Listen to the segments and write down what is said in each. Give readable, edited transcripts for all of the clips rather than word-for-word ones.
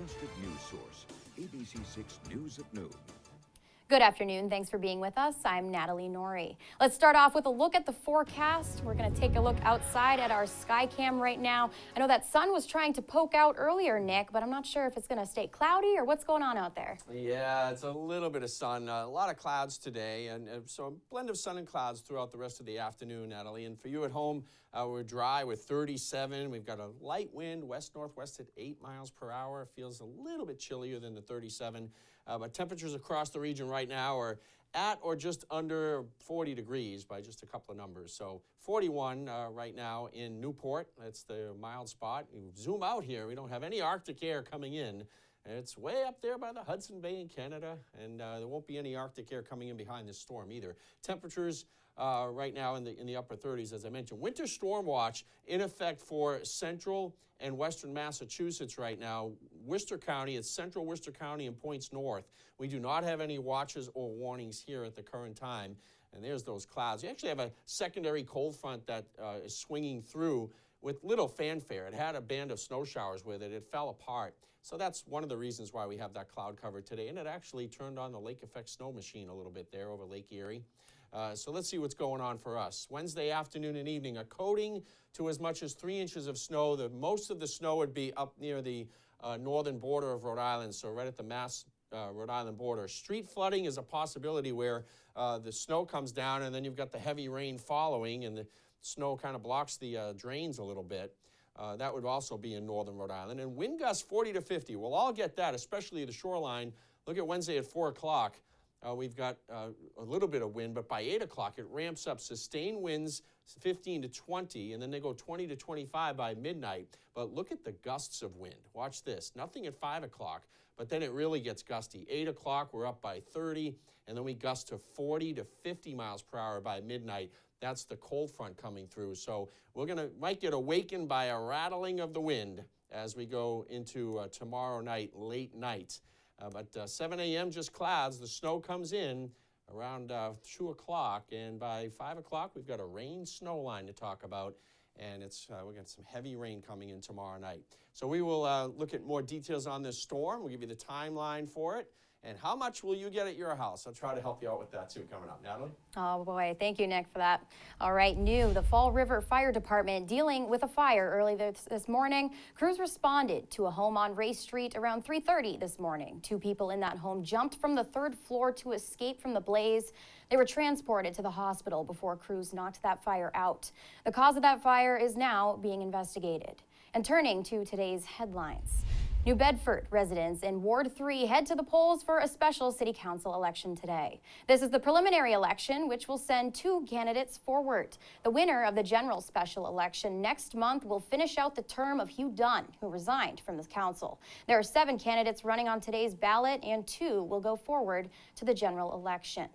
trusted news source, ABC6 News at Noon. Good afternoon. Thanks for being with us. I'm Natalie Norrie. Let's start off with a look at the forecast. We're going to take a look outside at our sky cam right now. I know that sun was trying to poke out earlier, Nick, but I'm not sure if it's going to stay cloudy or what's going on out there. Yeah, it's a little bit of sun, a lot of clouds today, and so a blend of sun and clouds throughout the rest of the afternoon, Natalie. And for you at home, we're dry with 37. We've got a light wind, west-northwest at 8 miles per hour. Feels a little bit chillier than the 37. But temperatures across the region right now are at or just under 40 degrees by just a couple of numbers. So 41 right now in Newport. That's the mild spot. You zoom out here, we don't have any Arctic air coming in. It's way up there by the Hudson Bay in Canada, and there won't be any Arctic air coming in behind this storm either. Temperatures right now in the upper 30s, as I mentioned. Winter storm watch in effect for central and western Massachusetts right now. Worcester County, it's central Worcester County and points north. We do not have any watches or warnings here at the current time. And there's those clouds. You actually have a secondary cold front that is swinging through with little fanfare. It had a band of snow showers with it. It fell apart. So that's one of the reasons why we have that cloud cover today. And it actually turned on the lake effect snow machine a little bit there over Lake Erie. So let's see what's going on for us. Wednesday afternoon and evening, a coating to as much as 3 inches of snow. Most of the snow would be up near the northern border of Rhode Island, so right at the Mass Rhode Island border. Street flooding is a possibility where the snow comes down and then you've got the heavy rain following and the snow kind of blocks the drains a little bit. That would also be in northern Rhode Island. And wind gusts 40 to 50. We'll all get that, especially the shoreline. Look at Wednesday at 4 o'clock. We've got a little bit of wind, but by 8 o'clock it ramps up. Sustained winds 15 to 20, and then they go 20 to 25 by midnight. But look at the gusts of wind. Watch this. Nothing at 5 o'clock, but then it really gets gusty. 8 o'clock, we're up by 30, and then we gust to 40 to 50 miles per hour by midnight. That's the cold front coming through. So we're might get awakened by a rattling of the wind as we go into tomorrow night, late night. But 7 a.m. just clouds. The snow comes in around 2 o'clock, and by 5 o'clock we've got a rain snow line to talk about, and we're got some heavy rain coming in tomorrow night. So we will look at more details on this storm. We'll give you the timeline for it. And how much will you get at your house? I'll try to help you out with that too coming up. Natalie? Oh boy, thank you, Nick, for that. All right, new, the Fall River Fire Department dealing with a fire early this morning. Crews responded to a home on Ray Street around 3:30 this morning. 2 people in that home jumped from the 3rd floor to escape from the blaze. They were transported to the hospital before crews knocked that fire out. The cause of that fire is now being investigated. And turning to today's headlines. New Bedford residents in Ward 3 head to the polls for a special city council election today. This is the preliminary election, which will send 2 candidates forward. The winner of the general special election next month will finish out the term of Hugh Dunn, who resigned from the council. There are 7 candidates running on today's ballot, and 2 will go forward to the general election.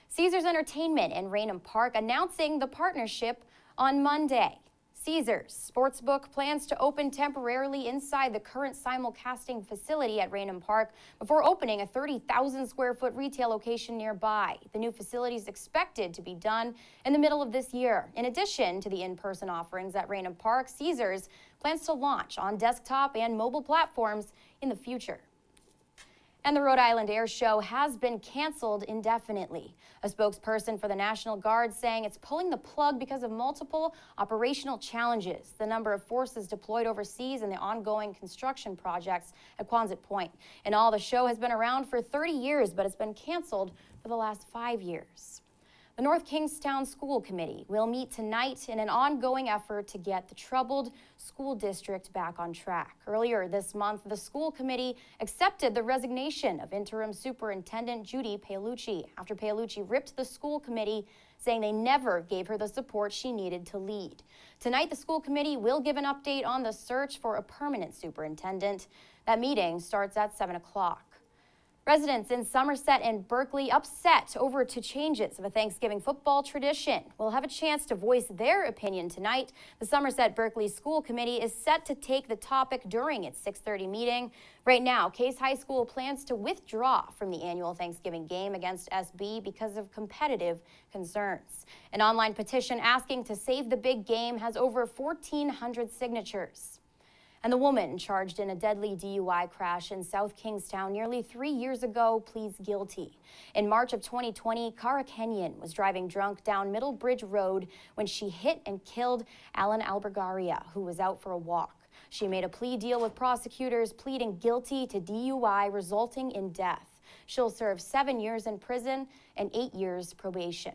Caesars Entertainment in Raynham Park announcing the partnership on Monday. Caesars Sportsbook plans to open temporarily inside the current simulcasting facility at Raynham Park before opening a 30,000 square foot retail location nearby. The new facility is expected to be done in the middle of this year. In addition to the in-person offerings at Raynham Park, Caesars plans to launch on desktop and mobile platforms in the future. And the Rhode Island Air Show has been canceled indefinitely. A spokesperson for the National Guard saying it's pulling the plug because of multiple operational challenges, the number of forces deployed overseas, and the ongoing construction projects at Quonset Point. In all, the show has been around for 30 years, but it's been canceled for the last 5 years. The North Kingstown School Committee will meet tonight in an ongoing effort to get the troubled school district back on track. Earlier this month, the school committee accepted the resignation of interim superintendent Judy Paolucci after Paolucci ripped the school committee, saying they never gave her the support she needed to lead. Tonight, the school committee will give an update on the search for a permanent superintendent. That meeting starts at 7 o'clock. Residents in Somerset and Berkeley upset over two changes of a Thanksgiving football tradition will have a chance to voice their opinion tonight. The Somerset Berkeley School Committee is set to take the topic during its 6:30 meeting. Right now, Case High School plans to withdraw from the annual Thanksgiving game against SB because of competitive concerns. An online petition asking to save the big game has over 1,400 signatures. And the woman charged in a deadly DUI crash in South Kingstown nearly 3 years ago pleads guilty. In March of 2020, Cara Kenyon was driving drunk down Middle Bridge Road when she hit and killed Alan Albergaria, who was out for a walk. She made a plea deal with prosecutors, pleading guilty to DUI resulting in death. She'll serve 7 years in prison and 8 years probation.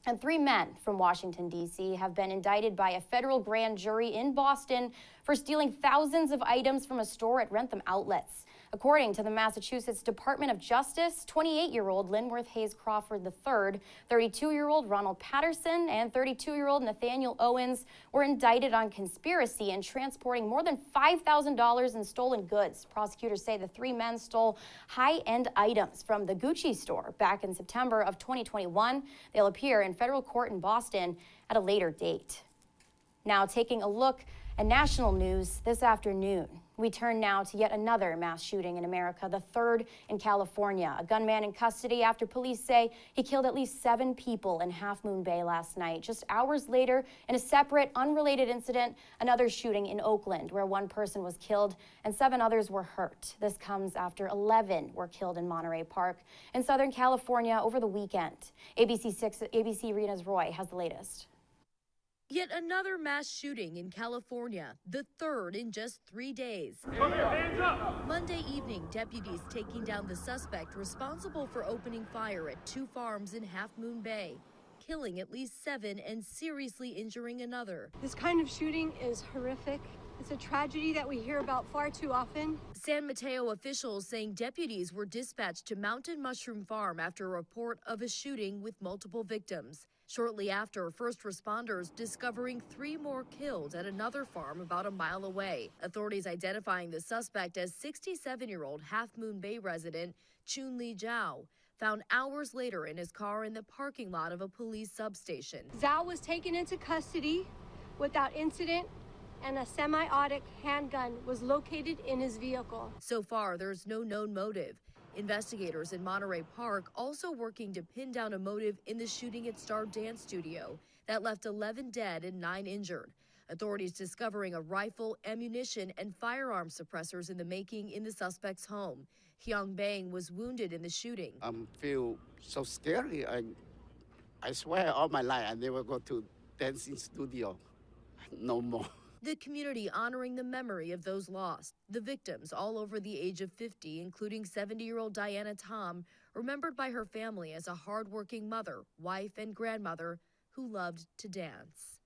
And 3 men from Washington, D.C. have been indicted by a federal grand jury in Boston for stealing thousands of items from a store at Rentham Outlets. According to the Massachusetts Department of Justice, 28-year-old Linworth Hayes Crawford III, 32-year-old Ronald Patterson, and 32-year-old Nathaniel Owens were indicted on conspiracy and transporting more than $5,000 in stolen goods. Prosecutors say the 3 men stole high-end items from the Gucci store back in September of 2021. They'll appear in federal court in Boston at a later date. Now, taking a look at national news this afternoon. We turn now to yet another mass shooting in America, the third in California. A gunman in custody after police say he killed at least 7 people in Half Moon Bay last night. Just hours later, in a separate, unrelated incident, another shooting in Oakland, where 1 person was killed and 7 others were hurt. This comes after 11 were killed in Monterey Park in Southern California over the weekend. ABC6, ABC Rena's Roy has the latest. Yet another mass shooting in California, the third in just 3 days. Monday evening, deputies taking down the suspect responsible for opening fire at 2 farms in Half Moon Bay, killing at least 7 and seriously injuring another. This kind of shooting is horrific. It's a tragedy that we hear about far too often. San Mateo officials saying deputies were dispatched to Mountain Mushroom Farm after a report of a shooting with multiple victims. Shortly after, first responders discovering 3 more killed at another farm about a mile away. Authorities identifying the suspect as 67-year-old Half Moon Bay resident Chun Li Zhao, found hours later in his car in the parking lot of a police substation. Zhao was taken into custody without incident, and a semi-automatic handgun was located in his vehicle. So far, there's no known motive. Investigators in Monterey Park also working to pin down a motive in the shooting at Star Dance Studio that left 11 dead and 9 injured. Authorities discovering a rifle, ammunition, and firearm suppressors in the making in the suspect's home. Hyung Bang was wounded in the shooting. I feel so scary. I swear all my life I never go to dancing studio. No more. The community honoring the memory of those lost. The victims, all over the age of 50, including 70-year-old Diana Tom, remembered by her family as a hardworking mother, wife, and grandmother who loved to dance.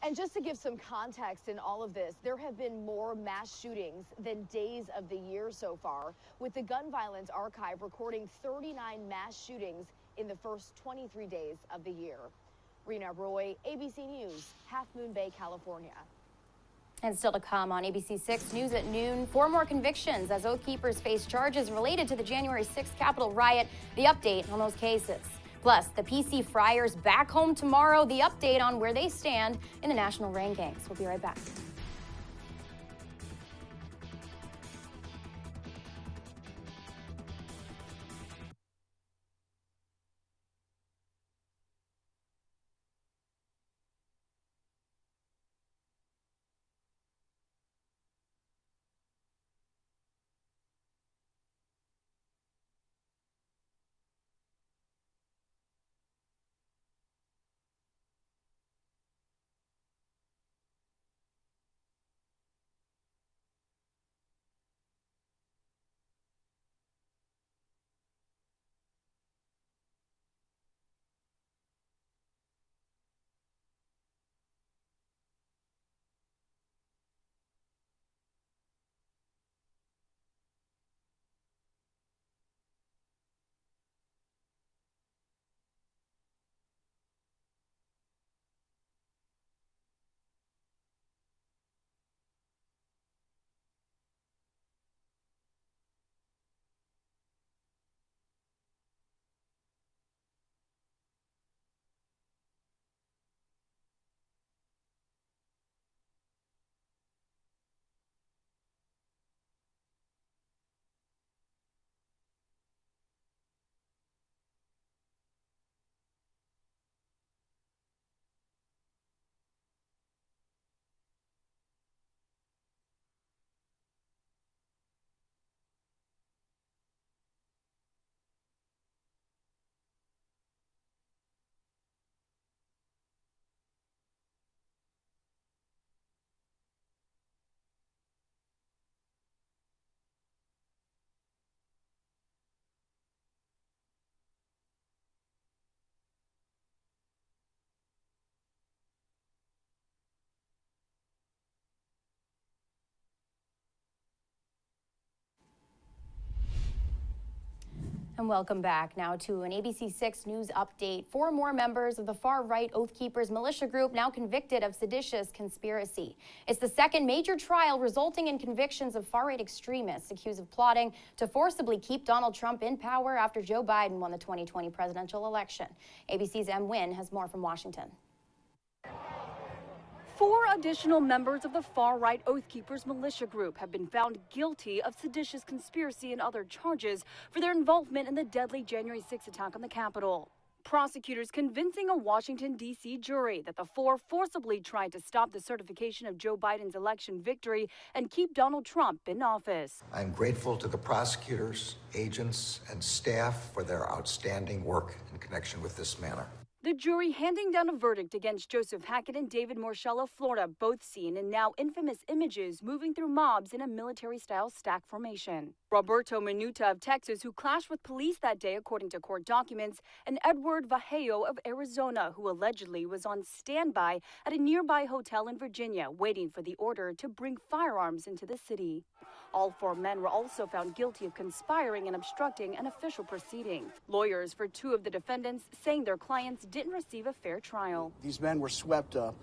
And just to give some context in all of this, there have been more mass shootings than days of the year so far, with the Gun Violence Archive recording 39 mass shootings in the first 23 days of the year. Rena Roy, ABC News, Half Moon Bay, California. And still to come on ABC6 News at noon, 4 more convictions as Oath Keepers face charges related to the January 6th Capitol riot. The update on those cases. Plus, the PC Friars back home tomorrow. The update on where they stand in the national rankings. We'll be right back. And welcome back now to an ABC6 News update. 4 more members of the far-right Oath Keepers militia group now convicted of seditious conspiracy. It's the second major trial resulting in convictions of far-right extremists accused of plotting to forcibly keep Donald Trump in power after Joe Biden won the 2020 presidential election. ABC's M. Wynn has more from Washington. 4 additional members of the far-right Oath Keepers militia group have been found guilty of seditious conspiracy and other charges for their involvement in the deadly January 6 attack on the Capitol. Prosecutors convincing a Washington, D.C. jury that the 4 forcibly tried to stop the certification of Joe Biden's election victory and keep Donald Trump in office. I'm grateful to the prosecutors, agents, and staff for their outstanding work in connection with this matter. The jury handing down a verdict against Joseph Hackett and David Morshell of Florida, both seen in now infamous images moving through mobs in a military-style stack formation. Roberto Minuta of Texas, who clashed with police that day according to court documents, and Edward Vallejo of Arizona, who allegedly was on standby at a nearby hotel in Virginia waiting for the order to bring firearms into the city. All 4 men were also found guilty of conspiring and obstructing an official proceeding. Lawyers for 2 of the defendants saying their clients didn't receive a fair trial. These men were swept up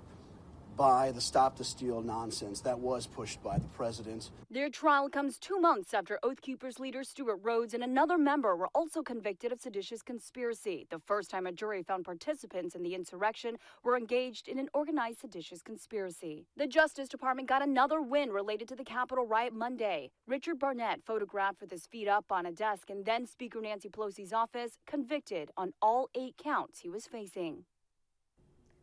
by the Stop the Steal nonsense that was pushed by the president. Their trial comes 2 months after Oath Keepers leader Stuart Rhodes and another member were also convicted of seditious conspiracy, the first time a jury found participants in the insurrection were engaged in an organized seditious conspiracy. The Justice Department got another win related to the Capitol riot Monday. Richard Barnett, photographed with his feet up on a desk in then Speaker Nancy Pelosi's office, convicted on all 8 counts he was facing.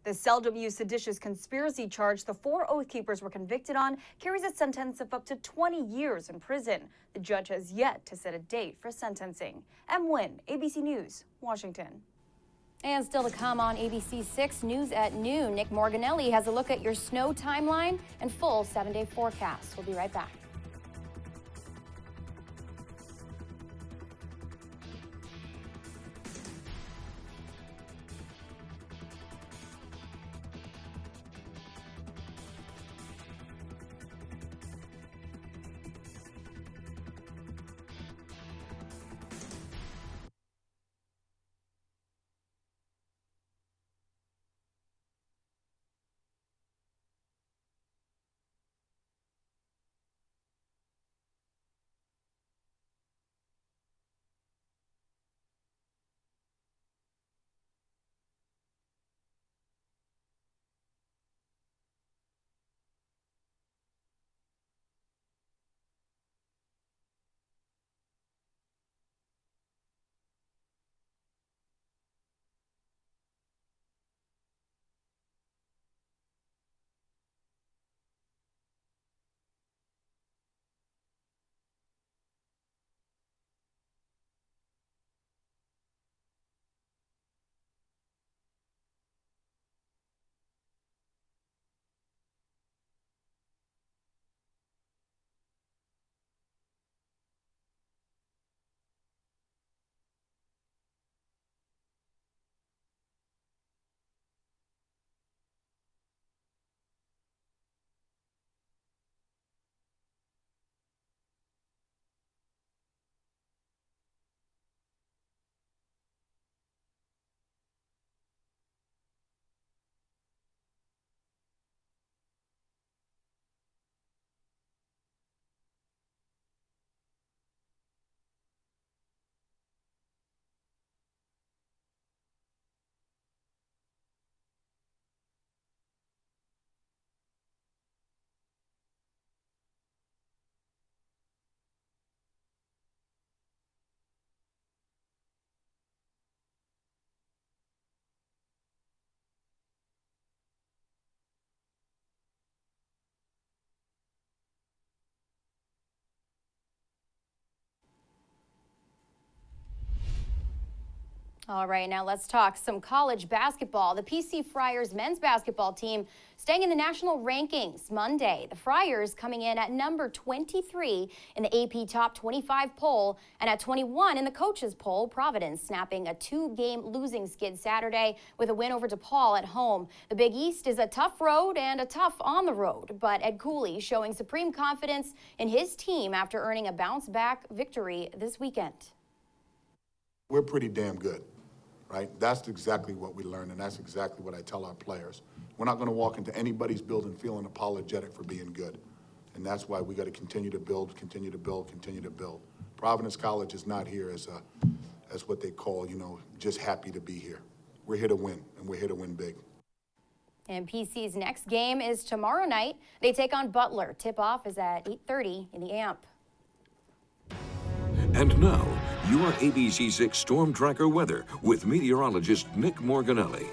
The seldom used seditious conspiracy charge the 4 Oath Keepers were convicted on carries a sentence of up to 20 years in prison. The judge has yet to set a date for sentencing. M. Wynn, ABC News, Washington. And still to come on ABC6 News at noon, Nick Morganelli has a look at your snow timeline and full 7-day forecast. We'll be right back. All right, now let's talk some college basketball. The PC Friars men's basketball team staying in the national rankings Monday. The Friars coming in at number 23 in the AP Top 25 poll and at 21 in the coaches poll. Providence snapping a 2-game losing skid Saturday with a win over DePaul at home. The Big East is a tough road and a tough on the road, but Ed Cooley showing supreme confidence in his team after earning a bounce-back victory this weekend. We're pretty damn good, right? That's exactly what we learned, and that's exactly what I tell our players. We're not going to walk into anybody's building feeling apologetic for being good, and that's why we got to continue to build, continue to build, continue to build. Providence College is not here as what they call, just happy to be here. We're here to win, and we're here to win big. And PC's next game is tomorrow night. They take on Butler. Tip-off is at 8:30 in the AMP. And now, your ABC6 Storm Tracker weather with meteorologist Nick Morganelli.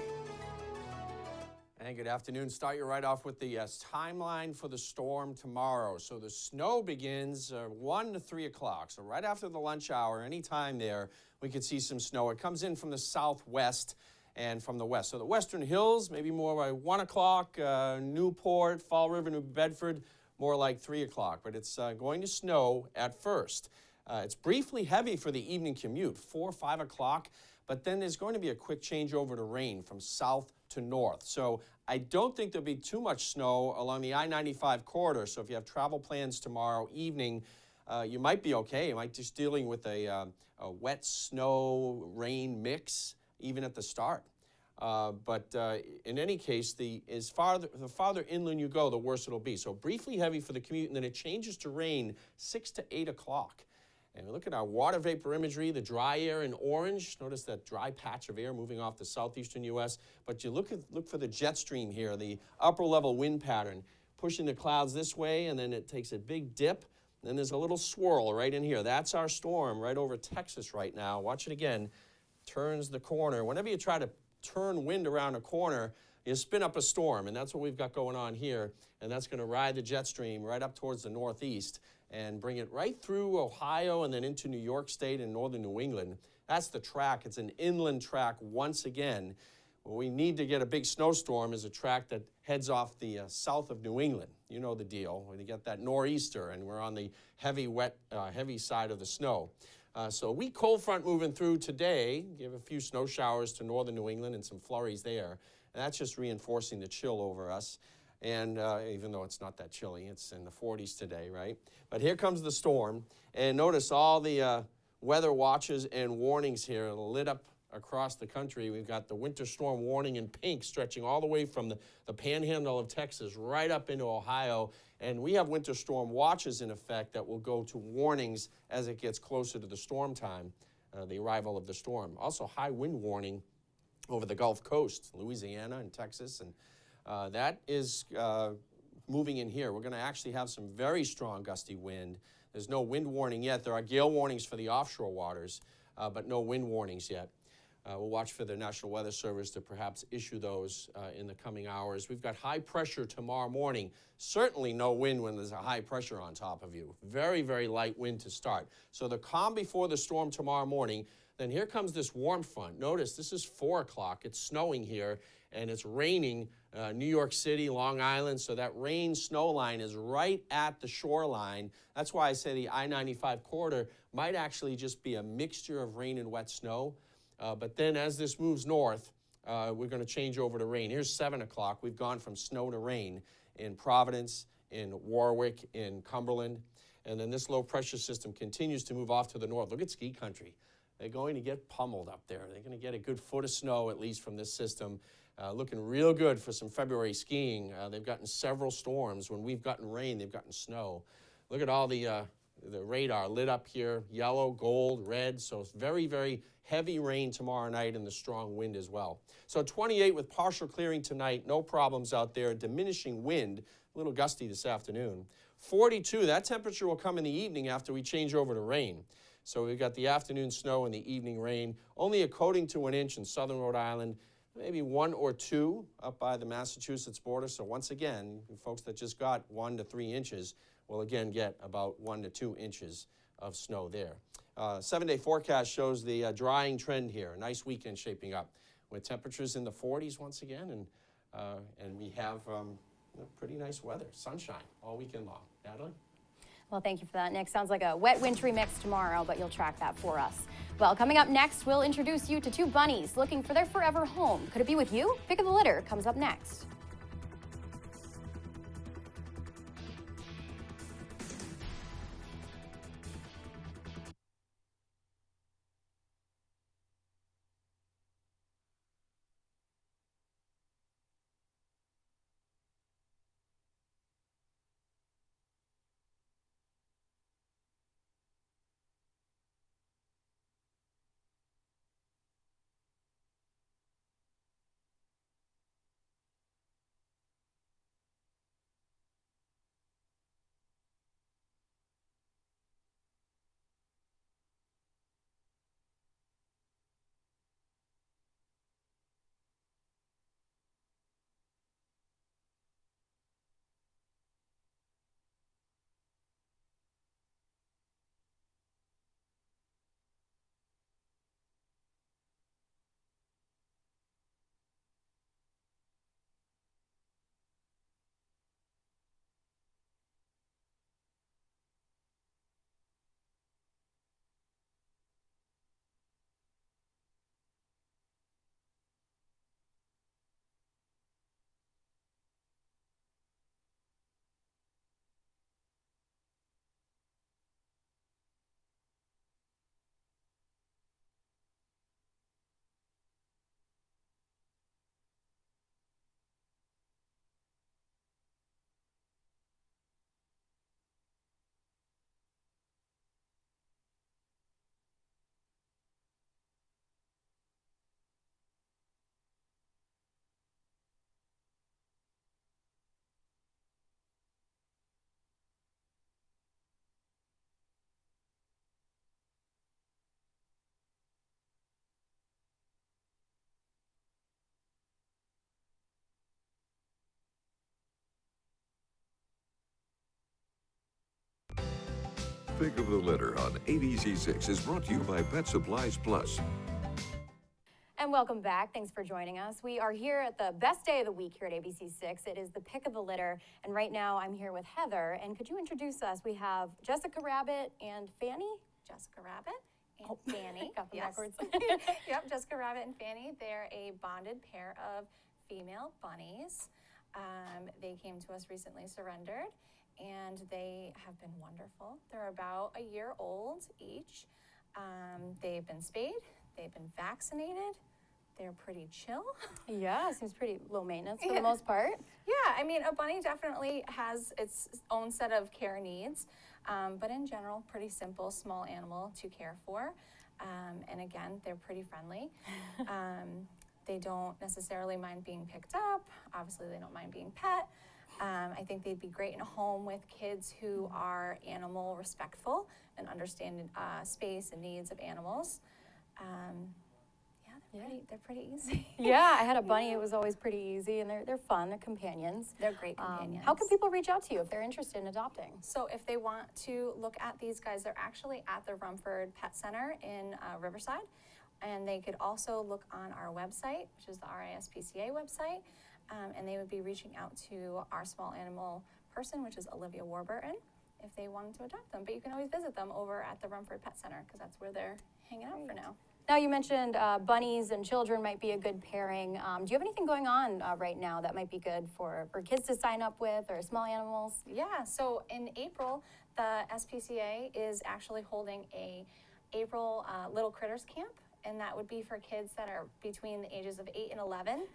And good afternoon. Start you right off with the timeline for the storm tomorrow. So the snow begins 1 to 3 o'clock. So right after the lunch hour, anytime there, we could see some snow. It comes in from the southwest and from the west. So the western hills, maybe more by 1 o'clock. Newport, Fall River, New Bedford, more like 3 o'clock. But it's going to snow at first. It's briefly heavy for the evening commute, 4 or 5 o'clock. But then there's going to be a quick change over to rain from south to north. So I don't think there'll be too much snow along the I-95 corridor. So if you have travel plans tomorrow evening, you might be okay. You might just dealing with a wet snow rain mix even at the start. But in any case, the farther inland you go, the worse it'll be. So briefly heavy for the commute, and then it changes to rain 6 to 8 o'clock. And we look at our water vapor imagery, the dry air in orange. Notice that dry patch of air moving off the southeastern U.S. But you look for the jet stream here, the upper level wind pattern, pushing the clouds this way, and then it takes a big dip. Then there's a little swirl right in here. That's our storm right over Texas right now. Watch it again. Turns the corner. Whenever you try to turn wind around a corner, you spin up a storm, and that's what we've got going on here. And that's going to ride the jet stream right up towards the northeast and bring it right through Ohio and then into New York State and northern New England. That's the track. It's an inland track once again. What we need to get a big snowstorm is a track that heads off the south of New England. You know the deal. We get that nor'easter, and we're on the heavy, wet, heavy side of the snow. So a weak cold front moving through today. Give a few snow showers to northern New England and some flurries there. And that's just reinforcing the chill over us. And even though it's not that chilly, it's in the 40s today, right? But here comes the storm. And notice all the weather watches and warnings here lit up across the country. We've got the winter storm warning in pink stretching all the way from the panhandle of Texas right up into Ohio. And we have winter storm watches in effect that will go to warnings as it gets closer to the storm time, the arrival of the storm. Also high wind warning over the Gulf Coast, Louisiana and Texas, and that is moving in here. We're going to actually have some very strong gusty wind. There's no wind warning yet. There are gale warnings for the offshore waters, but no wind warnings yet. We'll watch for the National Weather Service to perhaps issue those in the coming hours. We've got high pressure tomorrow morning. Certainly no wind when there's a high pressure on top of you. Very, very light wind to start. So the calm before the storm tomorrow morning. Then here comes this warm front. Notice this is 4 o'clock. It's snowing here, and it's raining New York City, Long Island. So that rain snow line is right at the shoreline. That's why I say the I-95 corridor might actually just be a mixture of rain and wet snow. But then as this moves north, we're going to change over to rain. Here's 7 o'clock. We've gone from snow to rain in Providence, in Warwick, in Cumberland. And then this low pressure system continues to move off to the north. Look at ski country. They're going to get pummeled up there. They're going to get a good foot of snow, at least from this system. Looking real good for some February skiing. They've gotten several storms. When we've gotten rain, they've gotten snow. Look at all the radar lit up here, yellow, gold, red. So it's very, very heavy rain tomorrow night and the strong wind as well. So 28 with partial clearing tonight. No problems out there. Diminishing wind, a little gusty this afternoon. 42, that temperature will come in the evening after we change over to rain. So we've got the afternoon snow and the evening rain. Only a coating to an inch in southern Rhode Island. Maybe 1 or 2 up by the Massachusetts border. So once again, folks that just got 1 to 3 inches will again get about 1 to 2 inches of snow there. 7-day forecast shows the drying trend here. A nice weekend shaping up with temperatures in the 40s once again. And we have pretty nice weather, sunshine all weekend long. Natalie? Well, thank you for that, Nick. Sounds like a wet, wintry mix tomorrow, but you'll track that for us. Well, coming up next, we'll introduce you to 2 bunnies looking for their forever home. Could it be with you? Pick of the litter comes up next. Pick of the Litter on ABC6 is brought to you by Pet Supplies Plus. And welcome back. Thanks for joining us. We are here at the best day of the week here at ABC6. It is the Pick of the Litter. And right now I'm here with Heather. And could you introduce us? We have Jessica Rabbit and Fanny. Jessica Rabbit and Fanny. Got them backwards. Yep, Jessica Rabbit and Fanny. They're a bonded pair of female bunnies. They came to us recently, surrendered, and they have been wonderful. They're about a year old each. They've been spayed. They've been vaccinated. They're pretty chill. Yeah, seems pretty low maintenance for the most part. Yeah, I mean, a bunny definitely has its own set of care needs, but in general, pretty simple, small animal to care for. And again, they're pretty friendly. They don't necessarily mind being picked up. Obviously, they don't mind being pet. I think they'd be great in a home with kids who are animal respectful and understand space and needs of animals. They're pretty easy. Yeah, I had a bunny. It was always pretty easy, and they're fun. They're companions. They're great companions. How can people reach out to you if they're interested in adopting? So if they want to look at these guys, they're actually at the Rumford Pet Center in Riverside. And they could also look on our website, which is the RISPCA website, and they would be reaching out to our small animal person, which is Olivia Warburton, if they wanted to adopt them. But you can always visit them over at the Rumford Pet Center, because that's where they're hanging out for now. Now, you mentioned bunnies and children might be a good pairing. Do you have anything going on right now that might be good for kids to sign up with, or small animals? Yeah, so in April, the SPCA is actually holding a April Little Critters Camp, and that would be for kids that are between the ages of 8 and 11.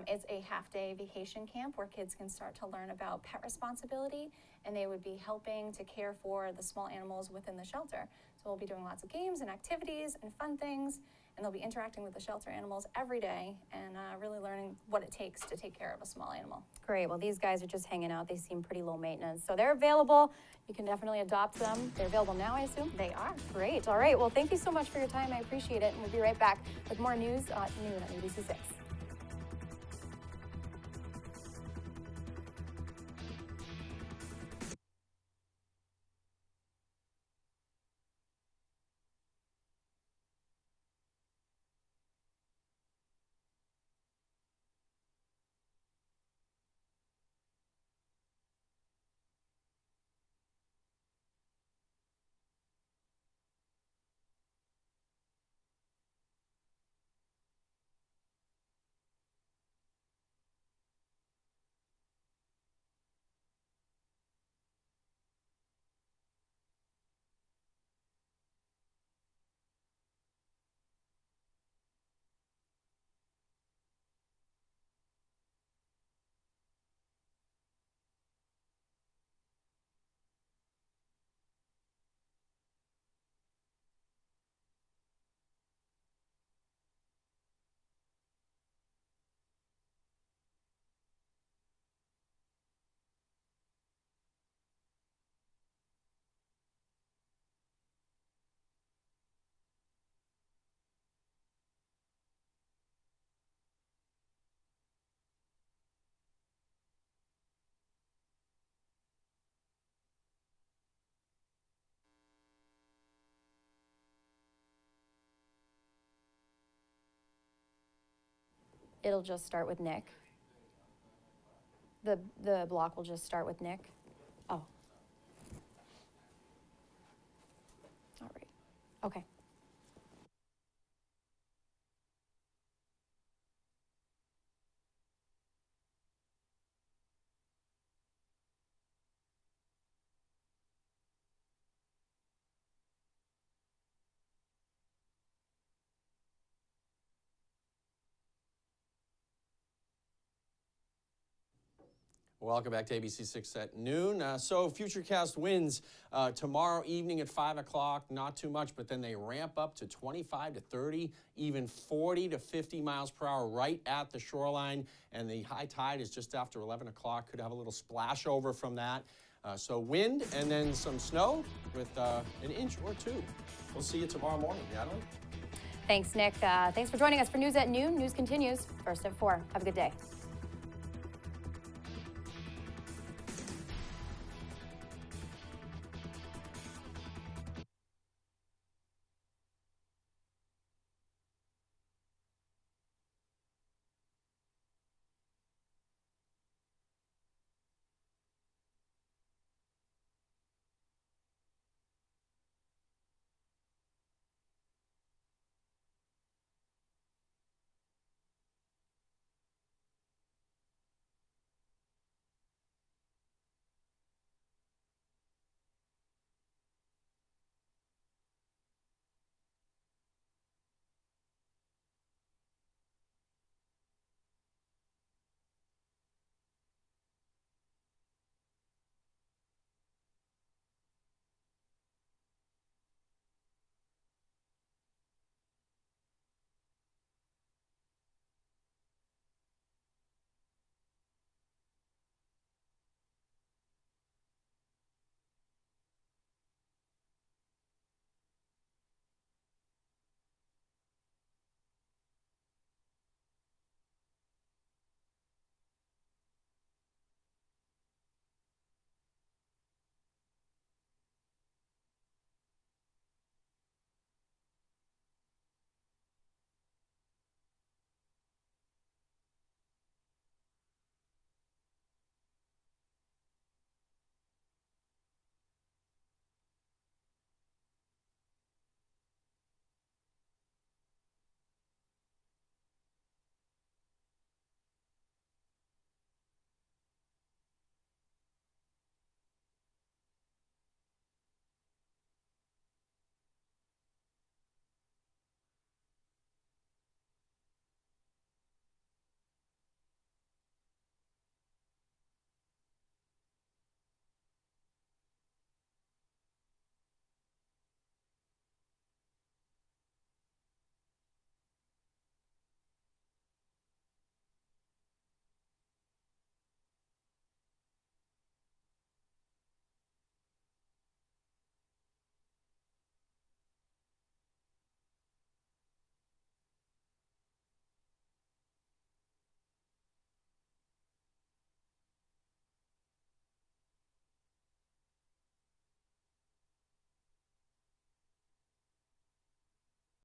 It's a half-day vacation camp where kids can start to learn about pet responsibility, and they would be helping to care for the small animals within the shelter. So we'll be doing lots of games and activities and fun things, and they'll be interacting with the shelter animals every day and really learning what it takes to take care of a small animal. Great. Well, these guys are just hanging out. They seem pretty low maintenance. So they're available. You can definitely adopt them. They're available now, I assume? They are. Great. All right. Well, thank you so much for your time. I appreciate it. And we'll be right back with more news at noon on ABC6. It'll just start with Nick. The block will just start with Nick. Oh. All right. Okay. Welcome back to ABC6 at noon. So Futurecast winds tomorrow evening at 5 o'clock, not too much, but then they ramp up to 25 to 30, even 40 to 50 miles per hour right at the shoreline. And the high tide is just after 11 o'clock. Could have a little splash over from that. So wind and then some snow with an inch or two. We'll see you tomorrow morning, Natalie. Thanks, Nick. Thanks for joining us for News at Noon. News continues first at 4. Have a good day.